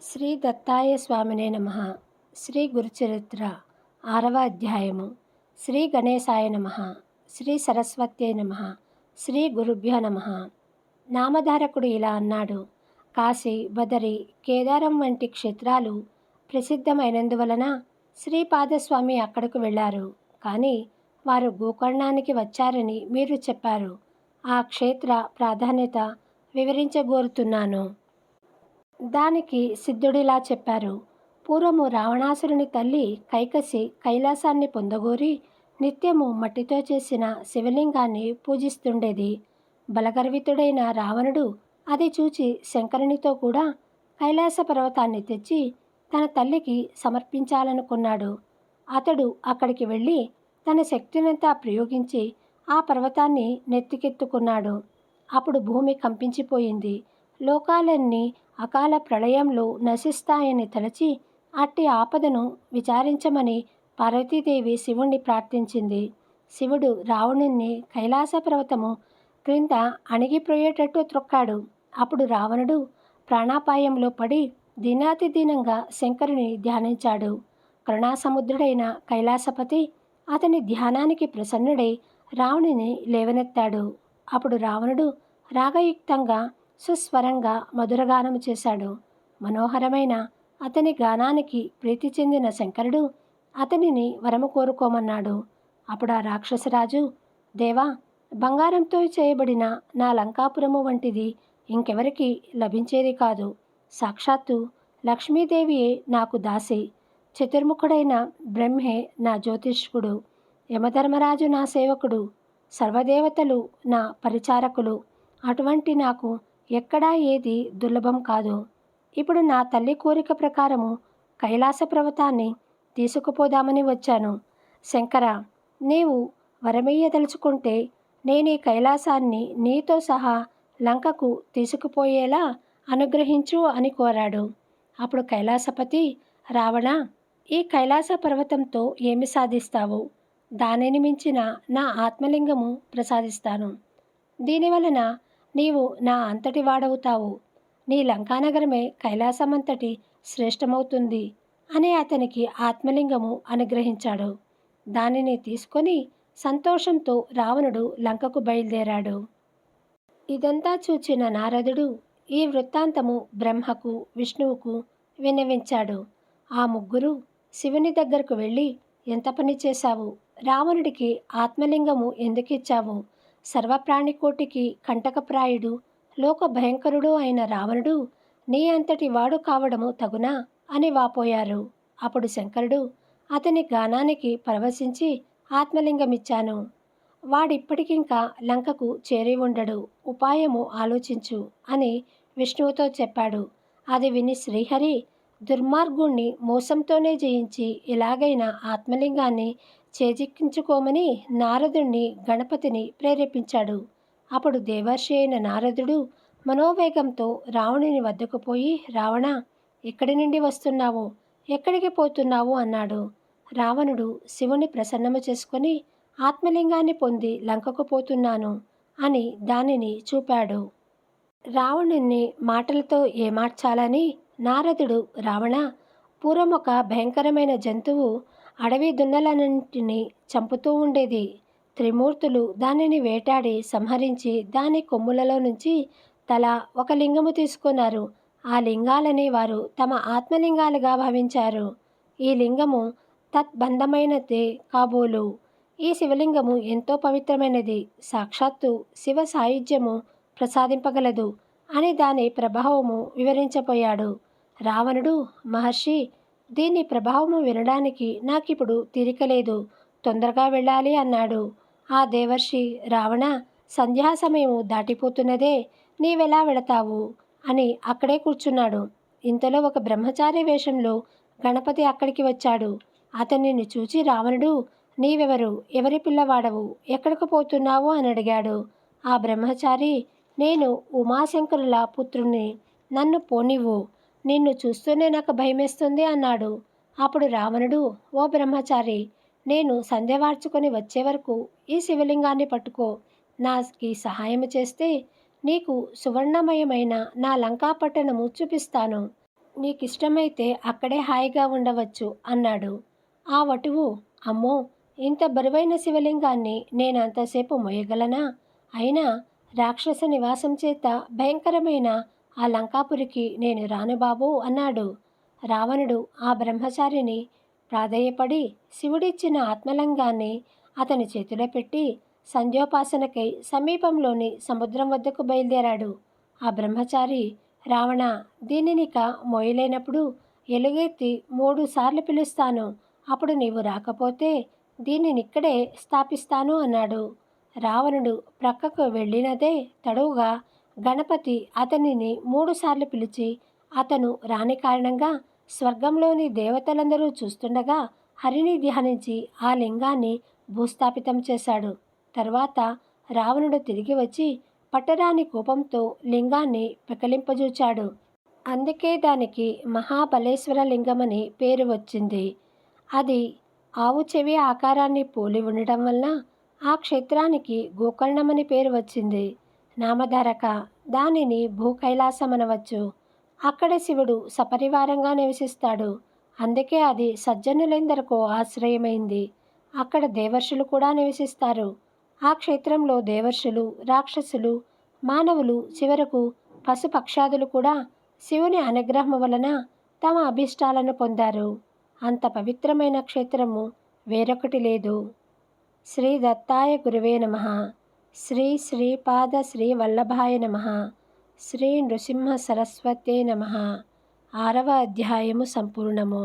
శ్రీ దత్తాయ స్వామినే నమః. శ్రీ గురుచరిత్ర 6వ అధ్యాయము. శ్రీ గణేశాయ నమః. శ్రీ సరస్వత్యై నమః. శ్రీ గురుభ్యో నమః. నామధారకుడు ఇలా అన్నాడు. కాశీ, బదరి, కేదారం వంటి క్షేత్రాలు ప్రసిద్ధమైనందువలన శ్రీపాదస్వామి అక్కడకు వెళ్ళారు. కానీ వారు గోకర్ణానికి వచ్చారని మీరు చెప్పారు. ఆ క్షేత్ర ప్రాధాన్యత వివరించగోరుతున్నాను. దానికి సిద్ధుడిలా చెప్పారు. పూర్వము రావణాసురుని తల్లి కైకసి కైలాసాన్ని పొందగోరి నిత్యము మట్టితో చేసిన శివలింగాన్ని పూజిస్తుండేది. బలగర్వితుడైన రావణుడు అది చూచి శంకరునితో కూడా కైలాస పర్వతాన్ని తెచ్చి తన తల్లికి సమర్పించాలనుకున్నాడు. అతడు అక్కడికి వెళ్ళి తన శక్తినంతా ప్రయోగించి ఆ పర్వతాన్ని నెత్తికెత్తుకున్నాడు. అప్పుడు భూమి కంపించిపోయింది. లోకాలన్నీ అకాల ప్రళయంలో నశిస్తాయని తలచి అట్టి ఆపదను విచారించమని పార్వతీదేవి శివుణ్ణి ప్రార్థించింది. శివుడు రావణుణ్ణి కైలాస పర్వతము క్రింద అణిగిపోయేటట్టు త్రొక్కాడు. అప్పుడు రావణుడు ప్రాణాపాయంలో పడి దీనాతిదీనంగా శంకరుని ధ్యానించాడు. కరుణాసముద్రుడైన కైలాసపతి అతని ధ్యానానికి ప్రసన్నుడై రావణుని లేవనెత్తాడు. అప్పుడు రావణుడు రాగయుక్తంగా సుస్వరంగా మధురగానము చేశాడు. మనోహరమైన అతని గానానికి ప్రీతి చెందిన శంకరుడు అతనిని వరము కోరుకోమన్నాడు. అప్పుడు ఆ రాక్షసరాజు, దేవా, బంగారంతో చేయబడిన నా లంకాపురము వంటిది ఇంకెవరికి లభించేది కాదు. సాక్షాత్తు లక్ష్మీదేవియే నాకు దాసి, చతుర్ముఖుడైన బ్రహ్మే నా జ్యోతిష్కుడు, యమధర్మరాజు నా సేవకుడు, సర్వదేవతలు నా పరిచారకులు. అటువంటి నాకు ఎక్కడా ఏది దుర్లభం కాదు. ఇప్పుడు నా తల్లి కోరిక ప్రకారము కైలాస పర్వతాన్ని తీసుకుపోదామని వచ్చాను. శంకర, నీవు వరమయ్యదలుచుకుంటే నేను ఈ కైలాసాన్ని నీతో సహా లంకకు తీసుకుపోయేలా అనుగ్రహించు అని కోరాడు. అప్పుడు కైలాసపతి, రావణ, ఈ కైలాస పర్వతంతో ఏమి సాధిస్తావు? దానిని మించిన నా ఆత్మలింగము ప్రసాదిస్తాను. దీనివలన నీవు నా అంతటి వాడవుతావు. నీ లంకానగరమే కైలాసమంతటి శ్రేష్టమవుతుంది అని అతనికి ఆత్మలింగము అనుగ్రహించాడు. దానిని తీసుకొని సంతోషంతో రావణుడు లంకకు బయలుదేరాడు. ఇదంతా చూచిన నారదుడు ఈ వృత్తాంతము బ్రహ్మకు, విష్ణువుకు విన్నవించాడు. ఆ ముగ్గురు శివుని దగ్గరకు వెళ్ళి, ఎంత పని చేశావు? రావణుడికి ఆత్మలింగము ఎందుకిచ్చావు? సర్వప్రాణికోటికి కంటకప్రాయుడు, లోక భయంకరుడు అయిన రావణుడు నీ అంతటి వాడు కావడము తగునా అని వాపోయారు. అప్పుడు శంకరుడు అతని గానానికి పరవశించి ఆత్మలింగమిచ్చాను. వాడిప్పటికింకా లంకకు చేరి ఉండడు. ఉపాయము ఆలోచించు అని విష్ణువుతో చెప్పాడు. అది విని శ్రీహరి దుర్మార్గుణ్ణి మోసంతోనే జయించి ఎలాగైనా ఆత్మలింగాన్ని చేజిక్కించుకోమని నారదుణ్ణి, గణపతిని ప్రేరేపించాడు. అప్పుడు దేవర్షి అయిన నారదుడు మనోవేగంతో రావణుని వద్దకు పోయి, రావణ, ఎక్కడి నుండి వస్తున్నావు? ఎక్కడికి పోతున్నావు అన్నాడు. రావణుడు శివుని ప్రసన్నము చేసుకొని ఆత్మలింగాన్ని పొంది లంకకు పోతున్నాను అని దానిని చూపాడు. రావణుణ్ణి మాటలతో ఏమార్చాలని నారదుడు, రావణ, పూర్వం ఒక భయంకరమైన జంతువు అడవి దున్నలన్నింటినీ చంపుతూ ఉండేది. త్రిమూర్తులు దానిని వేటాడి సంహరించి దాని కొమ్ములలో నుంచి తలా ఒక లింగము తీసుకున్నారు. ఆ లింగాలని వారు తమ ఆత్మలింగాలుగా భావించారు. ఈ లింగము తద్బంధమైనదే కాబోలు. ఈ శివలింగము ఎంతో పవిత్రమైనది, సాక్షాత్తు శివ సాయుధ్యము ప్రసాదింపగలదు అని దాని ప్రభావము వివరించబోయాడు. రావణుడు, మహర్షి, దీని ప్రభావము వినడానికి నాకిప్పుడు తీరికలేదు, తొందరగా వెళ్ళాలి అన్నాడు. ఆ దేవర్షి, రావణ, సంధ్యా సమయము దాటిపోతున్నదే, నీవెలా వెళతావు అని అక్కడే కూర్చున్నాడు. ఇంతలో ఒక బ్రహ్మచారి వేషంలో గణపతి అక్కడికి వచ్చాడు. అతనిని చూచి రావణుడు, నీవెవరు? ఎవరి పిల్లవాడవు? ఎక్కడికి పోతున్నావు అని అడిగాడు. ఆ బ్రహ్మచారి, నేను ఉమాశంకరుల పుత్రుని, నన్ను పోనివ్వు, నిన్ను చూస్తూనే నాకు భయమేస్తుంది అన్నాడు. అప్పుడు రావణుడు, ఓ బ్రహ్మచారి, నేను సంధ్య వార్చుకొని వచ్చే వరకు ఈ శివలింగాన్ని పట్టుకో. నాకి సహాయము చేస్తే నీకు సువర్ణమయమైన నా లంకా పట్టణము చూపిస్తాను. నీకిష్టమైతే అక్కడే హాయిగా ఉండవచ్చు అన్నాడు. ఆ వటువు, అమ్మో, ఇంత బరువైన శివలింగాన్ని నేనంతసేపు మోయగలనా? అయినా రాక్షస నివాసం చేత భయంకరమైన ఆ లంకాపురికి నేను రాను బాబూ అన్నాడు. రావణుడు ఆ బ్రహ్మచారిని ప్రాధేయపడి శివుడిచ్చిన ఆత్మలింగాన్ని అతని చేతిలో పెట్టి సంధ్యోపాసనకై సమీపంలోని సముద్రం వద్దకు బయలుదేరాడు. ఆ బ్రహ్మచారి, రావణ, దీనినిక మోయలేనప్పుడు ఎలుగెత్తి 3 సార్లు పిలుస్తాను, అప్పుడు నీవు రాకపోతే దీనినిక్కడే స్థాపిస్తాను అన్నాడు. రావణుడు ప్రక్కకు వెళ్ళినదే తడువుగా గణపతి అతనిని 3 సార్లు పిలిచి అతను రాని కారణంగా స్వర్గంలోని దేవతలందరూ చూస్తుండగా హరిని ధ్యానించి ఆ లింగాన్ని భూస్థాపితం చేశాడు. తర్వాత రావణుడు తిరిగి వచ్చి పట్టరాని కోపంతో లింగాన్ని పెకలింపజూచాడు. అందుకే దానికి మహాబలేశ్వర లింగమని పేరు వచ్చింది. అది ఆవు చెవి ఆకారాన్ని పోలి ఉండటం వలన ఆ క్షేత్రానికి గోకర్ణమని పేరు వచ్చింది. నామధారక, దానిని భూకైలాసమనవచ్చు. అక్కడ శివుడు సపరివారంగా నివసిస్తాడు. అందుకే అది సజ్జనులెందరికో ఆశ్రయమైంది. అక్కడ దేవర్షులు కూడా నివసిస్తారు. ఆ క్షేత్రంలో దేవర్షులు, రాక్షసులు, మానవులు, చివరకు పశుపక్షాదులు కూడా శివుని అనుగ్రహం వలన తమ అభీష్టాలను పొందారు. అంత పవిత్రమైన క్షేత్రము వేరొకటి లేదు. శ్రీ దత్తాయ గురువే నమః. శ్రీ శ్రీపాద శ్రీ వల్లభాయ నమః. శ్రీ నృసింహ సరస్వతే నమః. 6వ అధ్యాయము సంపూర్ణము.